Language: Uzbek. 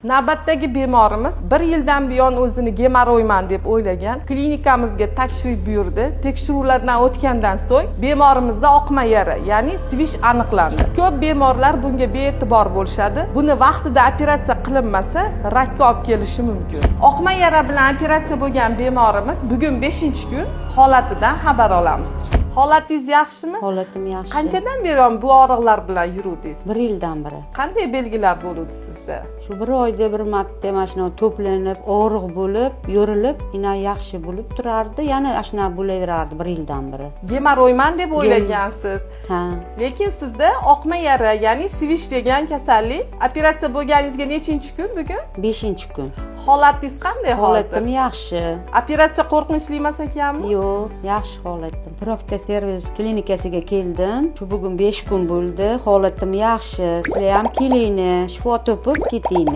Navbatdagi bemorimiz 1 yildan buyon o'zini gemoroyman deb o'ylagan. Klinikamizga tashrif buyurdi. Tekshiruvlardan o'tgandan so'ng bemorimizda oqma yara, ya'ni svish aniqlandi. Ko'p bemorlar bunga bee'tibor bo'lishadi. Buni vaqtida operatsiya qilinmasa, rakka olib kelishi mumkin. Oqma yara bilan operatsiya bo'lgan bemorimiz bugun 5-kun holatidan xabar olamiz. Holatingiz yaxshimi? Holatim yaxshi. Qanchadan beri bu og'riqlar bilan yuruvdingiz? 1 yildan beri. Qanday belgilar bo'ldi sizda? Shu 1 oyda bir marta mana shuna to'planib, og'riq bo'lib, yo'rilib, yana yaxshi bo'lib turardi. Yana shuna bo'laverardi 1 yildan beri. Gemoroyman deb o'ylagansiz. Ha. Lekin sizda oqma yara, ya'ni svish degan kasallik. Operatsiya bo'lganingizga nechinchi kun bugun? 5-kun. Holatingiz qanday hozir? Holatim yaxshi. Operatsiya qo'rqinchli emas ekanmi? Yo'q, yaxshi holatim. Prokta servis klinikasiga keldim. Shu bugun 5 kun bo'ldi. Holatim yaxshi. Sizlar ham keling, shifo topib keting.